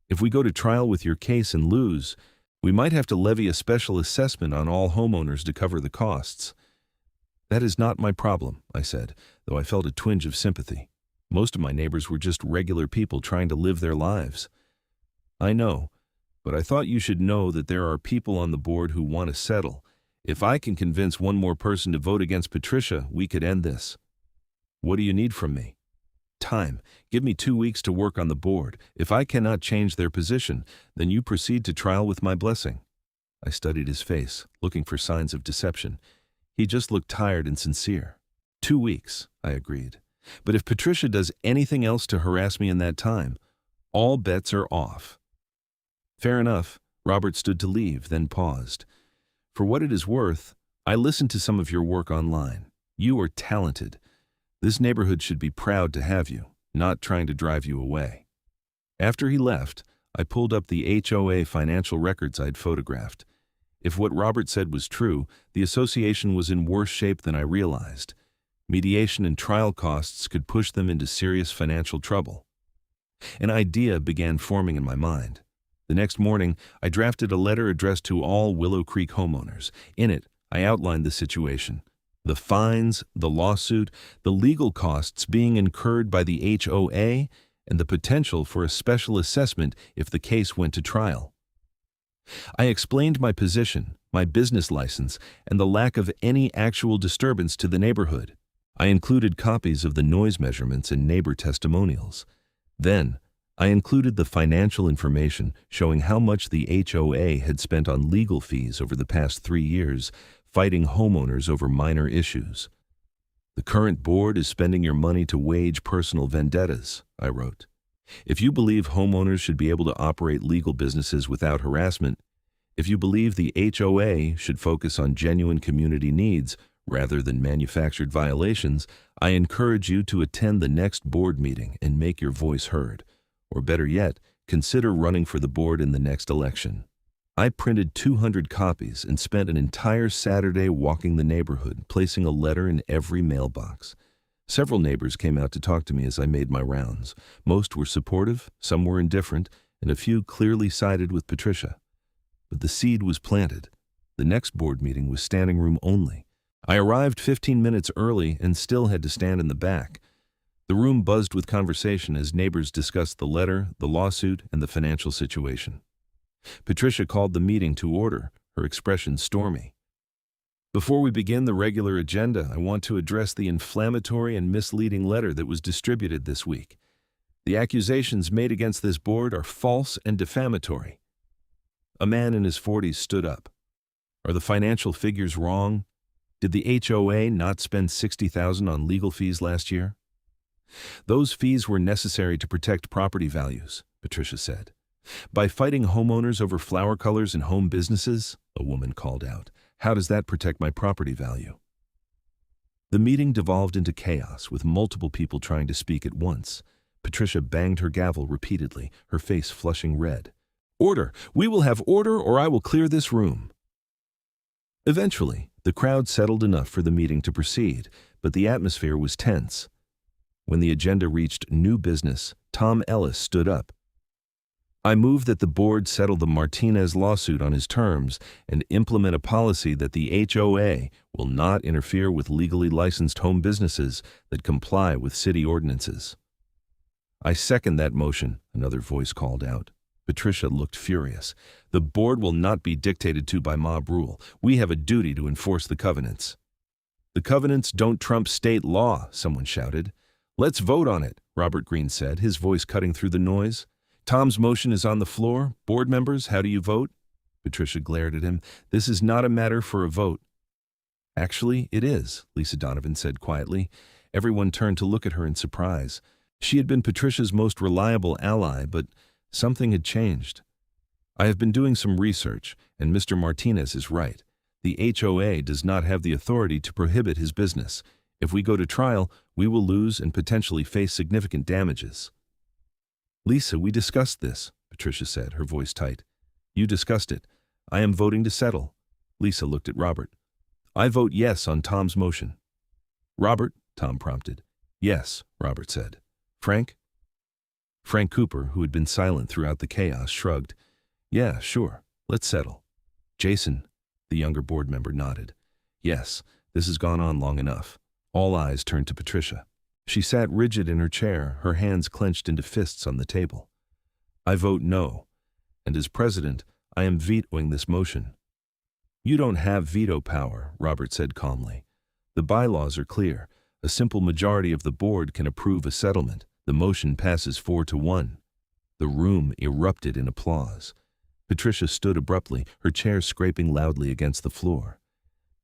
If we go to trial with your case and lose, we might have to levy a special assessment on all homeowners to cover the costs. That is not my problem, I said, though I felt a twinge of sympathy. Most of my neighbors were just regular people trying to live their lives. I know, but I thought you should know that there are people on the board who want to settle. If I can convince one more person to vote against Patricia, we could end this. What do you need from me? Time. Give me 2 weeks to work on the board. If I cannot change their position, then you proceed to trial with my blessing. I studied his face, looking for signs of deception. He just looked tired and sincere. 2 weeks, I agreed. But if Patricia does anything else to harass me in that time, all bets are off. Fair enough. Robert stood to leave, then paused. For what it is worth, I listened to some of your work online. You are talented. This neighborhood should be proud to have you, not trying to drive you away. After he left, I pulled up the HOA financial records I'd photographed. If what Robert said was true, the association was in worse shape than I realized. Mediation and trial costs could push them into serious financial trouble. An idea began forming in my mind. The next morning, I drafted a letter addressed to all Willow Creek homeowners. In it, I outlined the situation. The fines, the lawsuit, the legal costs being incurred by the HOA, and the potential for a special assessment if the case went to trial. I explained my position, my business license, and the lack of any actual disturbance to the neighborhood. I included copies of the noise measurements and neighbor testimonials. Then, I included the financial information showing how much the HOA had spent on legal fees over the past 3 years, fighting homeowners over minor issues. The current board is spending your money to wage personal vendettas, I wrote. If you believe homeowners should be able to operate legal businesses without harassment, if you believe the HOA should focus on genuine community needs rather than manufactured violations, I encourage you to attend the next board meeting and make your voice heard. Or better yet, consider running for the board in the next election. I printed 200 copies and spent an entire Saturday walking the neighborhood, placing a letter in every mailbox. Several neighbors came out to talk to me as I made my rounds. Most were supportive, some were indifferent, and a few clearly sided with Patricia. But the seed was planted. The next board meeting was standing room only. I arrived 15 minutes early and still had to stand in the back. The room buzzed with conversation as neighbors discussed the letter, the lawsuit, and the financial situation. Patricia called the meeting to order, her expression stormy. Before we begin the regular agenda, I want to address the inflammatory and misleading letter that was distributed this week. The accusations made against this board are false and defamatory. A man in his 40s stood up. Are the financial figures wrong? Did the HOA not spend $60,000 on legal fees last year? Those fees were necessary to protect property values, Patricia said. By fighting homeowners over flower colors in home businesses, a woman called out, how does that protect my property value? The meeting devolved into chaos with multiple people trying to speak at once. Patricia banged her gavel repeatedly, her face flushing red. Order! We will have order or I will clear this room. Eventually, the crowd settled enough for the meeting to proceed, but the atmosphere was tense. When the agenda reached new business, Tom Ellis stood up. I move that the board settle the Martinez lawsuit on his terms and implement a policy that the HOA will not interfere with legally licensed home businesses that comply with city ordinances. I second that motion, another voice called out. Patricia looked furious. The board will not be dictated to by mob rule. We have a duty to enforce the covenants. The covenants don't trump state law, someone shouted. Let's vote on it, Robert Green said, his voice cutting through the noise. Tom's motion is on the floor. Board members, how do you vote? Patricia glared at him. This is not a matter for a vote. Actually, it is, Lisa Donovan said quietly. Everyone turned to look at her in surprise. She had been Patricia's most reliable ally, but something had changed. I have been doing some research, and Mr. Martinez is right. The HOA does not have the authority to prohibit his business. If we go to trial, we will lose and potentially face significant damages. Lisa, we discussed this, Patricia said, her voice tight. You discussed it. I am voting to settle. Lisa looked at Robert. I vote yes on Tom's motion. Robert, Tom prompted. Yes, Robert said. Frank? Frank Cooper, who had been silent throughout the chaos, shrugged. Yeah, sure. Let's settle. Jason, the younger board member, nodded. Yes, this has gone on long enough. All eyes turned to Patricia. She sat rigid in her chair, her hands clenched into fists on the table. I vote no, and as president, I am vetoing this motion. You don't have veto power, Robert said calmly. The bylaws are clear. A simple majority of the board can approve a settlement. The motion passes 4-1. The room erupted in applause. Patricia stood abruptly, her chair scraping loudly against the floor.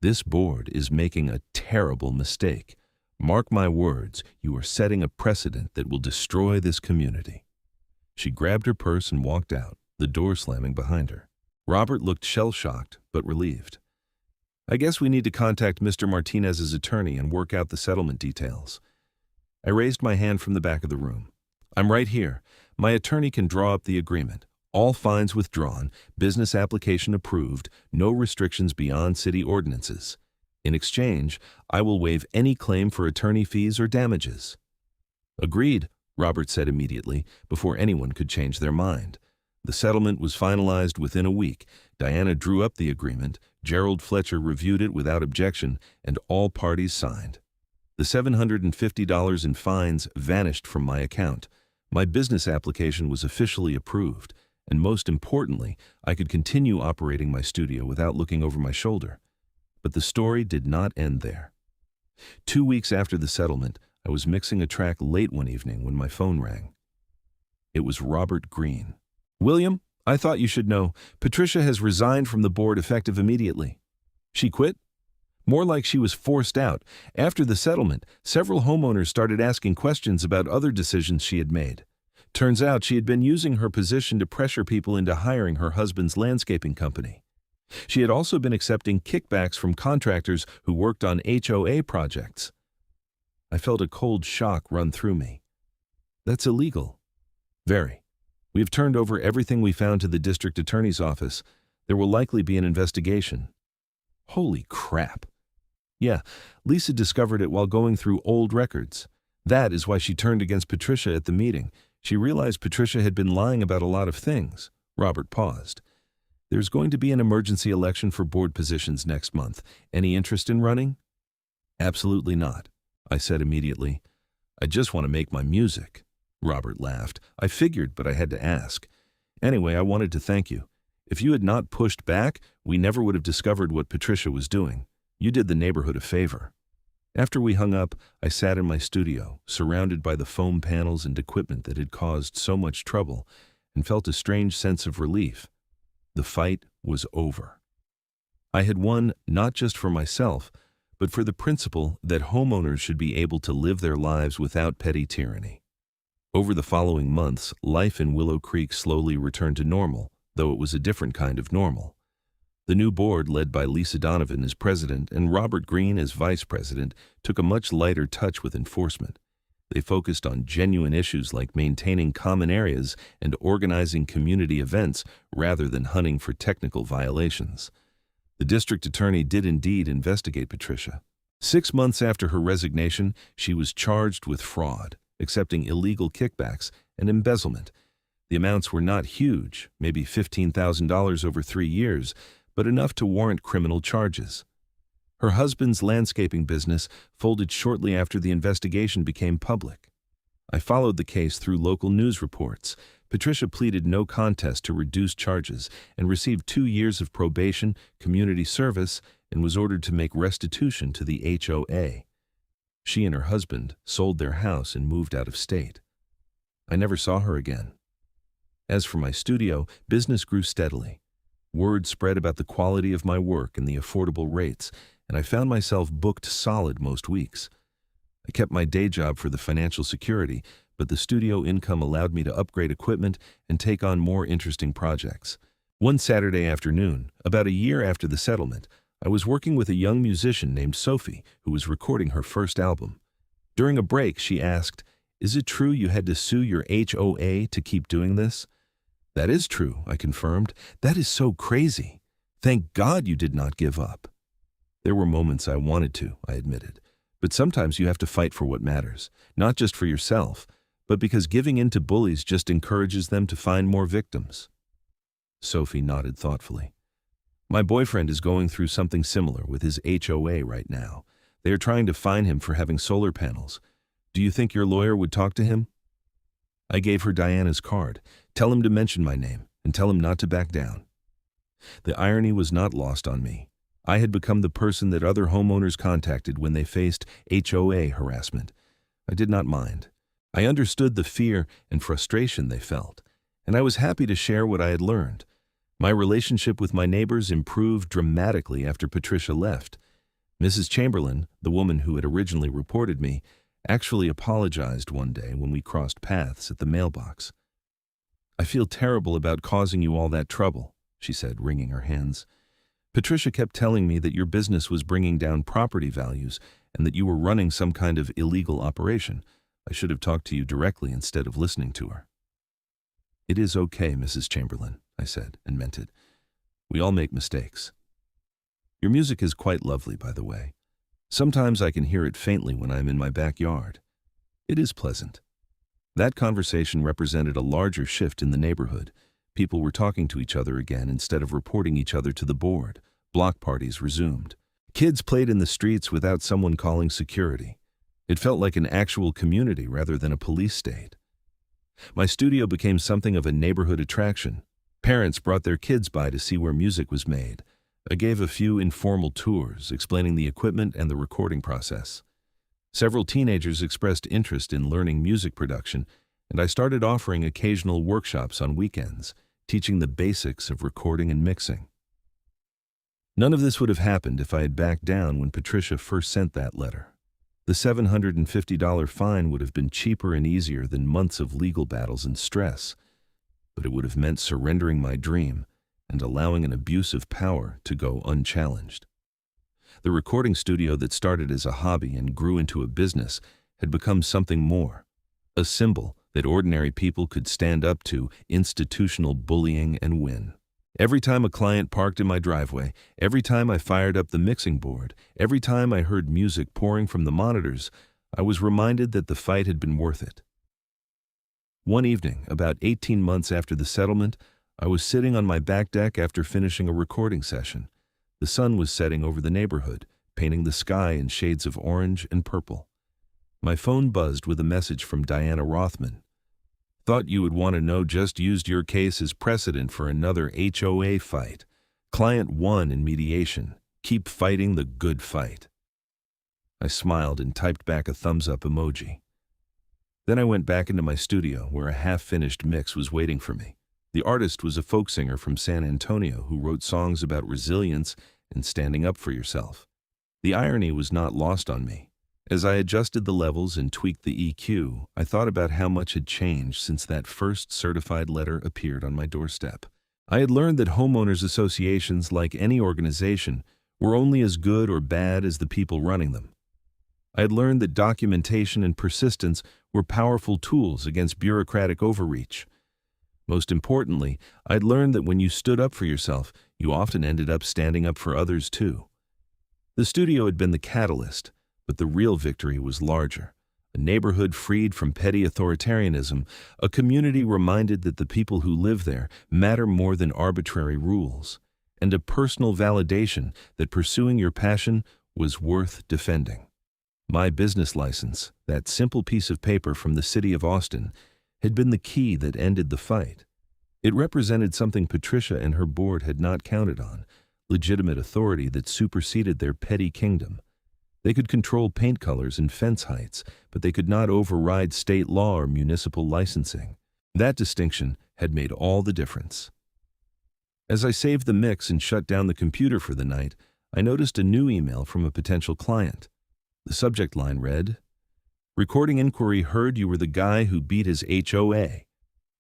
This board is making a terrible mistake. Mark my words, you are setting a precedent that will destroy this community. She grabbed her purse and walked out, the door slamming behind her. Robert looked shell-shocked, but relieved. I guess we need to contact Mr. Martinez's attorney and work out the settlement details. I raised my hand from the back of the room. I'm right here. My attorney can draw up the agreement. All fines withdrawn, business application approved, no restrictions beyond city ordinances. In exchange, I will waive any claim for attorney fees or damages. Agreed, Robert said immediately, before anyone could change their mind. The settlement was finalized within a week. Diana drew up the agreement, Gerald Fletcher reviewed it without objection, and all parties signed. The $750 in fines vanished from my account. My business application was officially approved, and most importantly, I could continue operating my studio without looking over my shoulder. But the story did not end there. 2 weeks after the settlement, I was mixing a track late one evening when my phone rang. It was Robert Green. William, I thought you should know, Patricia has resigned from the board effective immediately. She quit? More like she was forced out. After the settlement, several homeowners started asking questions about other decisions she had made. Turns out she had been using her position to pressure people into hiring her husband's landscaping company. She had also been accepting kickbacks from contractors who worked on HOA projects. I felt a cold shock run through me. That's illegal. Very. We have turned over everything we found to the district attorney's office. There will likely be an investigation. Holy crap. Yeah, Lisa discovered it while going through old records. That is why she turned against Patricia at the meeting. She realized Patricia had been lying about a lot of things. Robert paused. There's going to be an emergency election for board positions next month. Any interest in running? Absolutely not, I said immediately. I just want to make my music. Robert laughed. I figured, but I had to ask. Anyway, I wanted to thank you. If you had not pushed back, we never would have discovered what Patricia was doing. You did the neighborhood a favor. After we hung up, I sat in my studio, surrounded by the foam panels and equipment that had caused so much trouble, and felt a strange sense of relief. The fight was over. I had won not just for myself, but for the principle that homeowners should be able to live their lives without petty tyranny. Over the following months, life in Willow Creek slowly returned to normal, though it was a different kind of normal. The new board, led by Lisa Donovan as president and Robert Green as vice president, took a much lighter touch with enforcement. They focused on genuine issues like maintaining common areas and organizing community events rather than hunting for technical violations. The district attorney did indeed investigate Patricia. 6 months after her resignation, she was charged with fraud, accepting illegal kickbacks, and embezzlement. The amounts were not huge, maybe $15,000 over 3 years, but enough to warrant criminal charges. Her husband's landscaping business folded shortly after the investigation became public. I followed the case through local news reports. Patricia pleaded no contest to reduced charges and received 2 years of probation, community service, and was ordered to make restitution to the HOA. She and her husband sold their house and moved out of state. I never saw her again. As for my studio, business grew steadily. Word spread about the quality of my work and the affordable rates, and I found myself booked solid most weeks. I kept my day job for the financial security, but the studio income allowed me to upgrade equipment and take on more interesting projects. One Saturday afternoon, about a year after the settlement, I was working with a young musician named Sophie, who was recording her first album. During a break, she asked, "Is it true you had to sue your HOA to keep doing this?" "That is true," I confirmed. "That is so crazy. Thank God you did not give up." There were moments I wanted to, I admitted. But sometimes you have to fight for what matters, not just for yourself, but because giving in to bullies just encourages them to find more victims. Sophie nodded thoughtfully. "My boyfriend is going through something similar with his HOA right now. They are trying to fine him for having solar panels. Do you think your lawyer would talk to him?" I gave her Diana's card. "Tell him to mention my name, and tell him not to back down." The irony was not lost on me. I had become the person that other homeowners contacted when they faced HOA harassment. I did not mind. I understood the fear and frustration they felt, and I was happy to share what I had learned. My relationship with my neighbors improved dramatically after Patricia left. Mrs. Chamberlain, the woman who had originally reported me, actually apologized one day when we crossed paths at the mailbox. "I feel terrible about causing you all that trouble," she said, wringing her hands. "Patricia kept telling me that your business was bringing down property values and that you were running some kind of illegal operation. I should have talked to you directly instead of listening to her." "It is okay, Mrs. Chamberlain," I said, and meant it. "We all make mistakes. Your music is quite lovely, by the way. Sometimes I can hear it faintly when I'm in my backyard. It is pleasant." That conversation represented a larger shift in the neighborhood. People were talking to each other again instead of reporting each other to the board. Block parties resumed. Kids played in the streets without someone calling security. It felt like an actual community rather than a police state. My studio became something of a neighborhood attraction. Parents brought their kids by to see where music was made. I gave a few informal tours, explaining the equipment and the recording process. Several teenagers expressed interest in learning music production, and I started offering occasional workshops on weekends, teaching the basics of recording and mixing. None of this would have happened if I had backed down when Patricia first sent that letter. The $750 fine would have been cheaper and easier than months of legal battles and stress, but it would have meant surrendering my dream and allowing an abuse of power to go unchallenged. The recording studio that started as a hobby and grew into a business had become something more, a symbol that ordinary people could stand up to institutional bullying and win. Every time a client parked in my driveway, every time I fired up the mixing board, every time I heard music pouring from the monitors, I was reminded that the fight had been worth it. One evening, about 18 months after the settlement, I was sitting on my back deck after finishing a recording session. The sun was setting over the neighborhood, painting the sky in shades of orange and purple. My phone buzzed with a message from Diana Rothman. Thought you would want to know, just used your case as precedent for another HOA fight. Client won in mediation. Keep fighting the good fight. I smiled and typed back a thumbs-up emoji. Then I went back into my studio where a half-finished mix was waiting for me. The artist was a folk singer from San Antonio who wrote songs about resilience and standing up for yourself. The irony was not lost on me. As I adjusted the levels and tweaked the EQ, I thought about how much had changed since that first certified letter appeared on my doorstep. I had learned that homeowners associations, like any organization, were only as good or bad as the people running them. I had learned that documentation and persistence were powerful tools against bureaucratic overreach. Most importantly, I had learned that when you stood up for yourself, you often ended up standing up for others too. The studio had been the catalyst, but the real victory was larger. A neighborhood freed from petty authoritarianism, a community reminded that the people who live there matter more than arbitrary rules, and a personal validation that pursuing your passion was worth defending. My business license, that simple piece of paper from the city of Austin, had been the key that ended the fight. It represented something Patricia and her board had not counted on, legitimate authority that superseded their petty kingdom. They could control paint colors and fence heights, but they could not override state law or municipal licensing. That distinction had made all the difference. As I saved the mix and shut down the computer for the night, I noticed a new email from a potential client. The subject line read, "Recording inquiry, heard you were the guy who beat his HOA."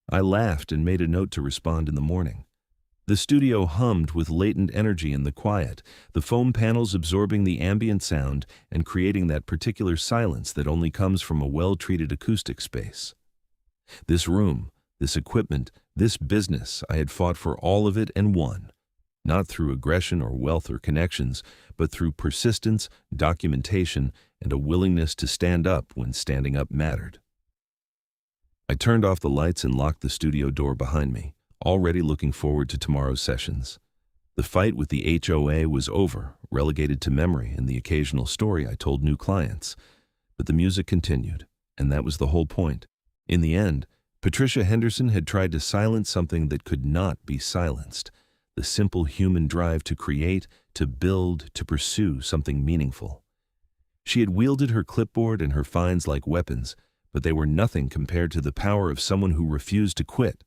I laughed and made a note to respond in the morning. The studio hummed with latent energy in the quiet, the foam panels absorbing the ambient sound and creating that particular silence that only comes from a well-treated acoustic space. This room, this equipment, this business, I had fought for all of it and won. Not through aggression or wealth or connections, but through persistence, documentation, and a willingness to stand up when standing up mattered. I turned off the lights and locked the studio door behind me, already looking forward to tomorrow's sessions. The fight with the HOA was over, relegated to memory and the occasional story I told new clients. But the music continued, and that was the whole point. In the end, Patricia Henderson had tried to silence something that could not be silenced, the simple human drive to create, to build, to pursue something meaningful. She had wielded her clipboard and her fines like weapons, but they were nothing compared to the power of someone who refused to quit.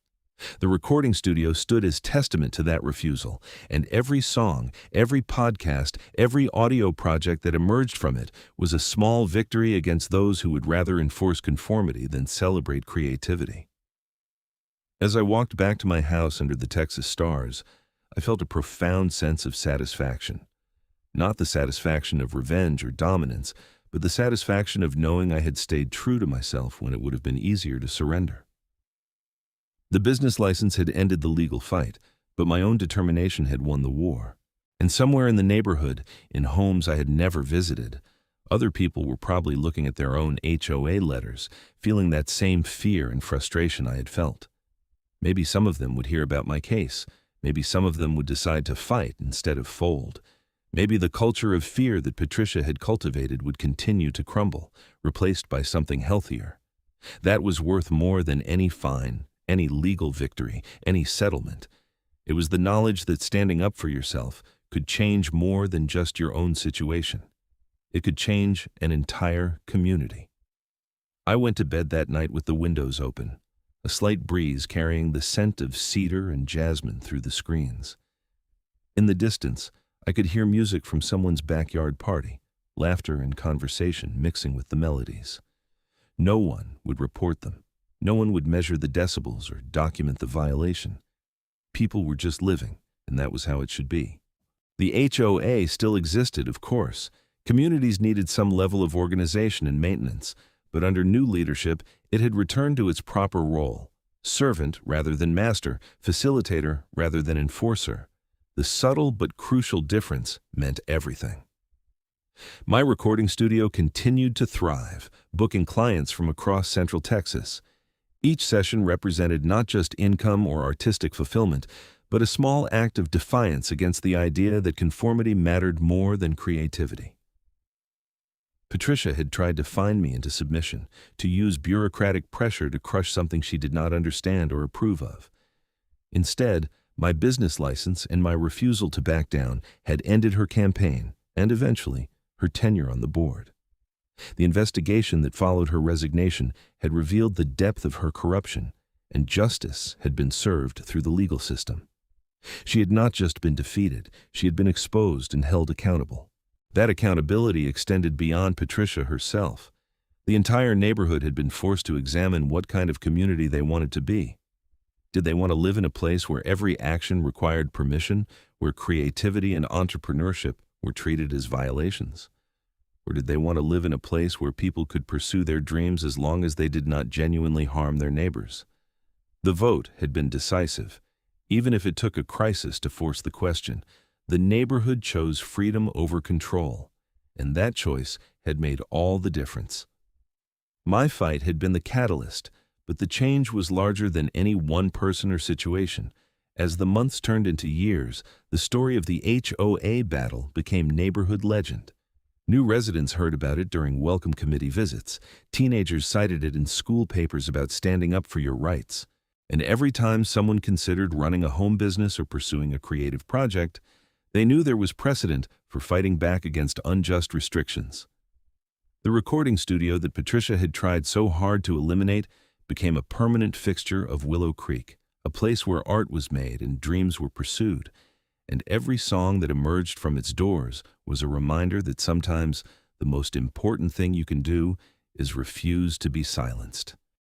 The recording studio stood as testament to that refusal, and every song, every podcast, every audio project that emerged from it was a small victory against those who would rather enforce conformity than celebrate creativity. As I walked back to my house under the Texas stars, I felt a profound sense of satisfaction. Not the satisfaction of revenge or dominance, but the satisfaction of knowing I had stayed true to myself when it would have been easier to surrender. The business license had ended the legal fight, but my own determination had won the war. And somewhere in the neighborhood, in homes I had never visited, other people were probably looking at their own HOA letters, feeling that same fear and frustration I had felt. Maybe some of them would hear about my case. Maybe some of them would decide to fight instead of fold. Maybe the culture of fear that Patricia had cultivated would continue to crumble, replaced by something healthier. That was worth more than any fine, any legal victory, any settlement. It was the knowledge that standing up for yourself could change more than just your own situation. It could change an entire community. I went to bed that night with the windows open, a slight breeze carrying the scent of cedar and jasmine through the screens. In the distance, I could hear music from someone's backyard party, laughter and conversation mixing with the melodies. No one would report them. No one would measure the decibels or document the violation. People were just living, and that was how it should be. The HOA still existed, of course. Communities needed some level of organization and maintenance, but under new leadership, it had returned to its proper role: servant rather than master, facilitator rather than enforcer. The subtle but crucial difference meant everything. My recording studio continued to thrive, booking clients from across Central Texas. Each session represented not just income or artistic fulfillment, but a small act of defiance against the idea that conformity mattered more than creativity. Patricia had tried to find me into submission, to use bureaucratic pressure to crush something she did not understand or approve of. Instead, my business license and my refusal to back down had ended her campaign and, eventually, her tenure on the board. The investigation that followed her resignation had revealed the depth of her corruption, and justice had been served through the legal system. She had not just been defeated, she had been exposed and held accountable. That accountability extended beyond Patricia herself. The entire neighborhood had been forced to examine what kind of community they wanted to be. Did they want to live in a place where every action required permission, where creativity and entrepreneurship were treated as violations? Or did they want to live in a place where people could pursue their dreams as long as they did not genuinely harm their neighbors? The vote had been decisive. Even if it took a crisis to force the question, the neighborhood chose freedom over control, and that choice had made all the difference. My fight had been the catalyst, but the change was larger than any one person or situation. As the months turned into years, the story of the HOA battle became neighborhood legend. New residents heard about it during welcome committee visits. Teenagers cited it in school papers about standing up for your rights. And every time someone considered running a home business or pursuing a creative project, they knew there was precedent for fighting back against unjust restrictions. The recording studio that Patricia had tried so hard to eliminate became a permanent fixture of Willow Creek, a place where art was made and dreams were pursued. And every song that emerged from its doors was a reminder that sometimes the most important thing you can do is refuse to be silenced.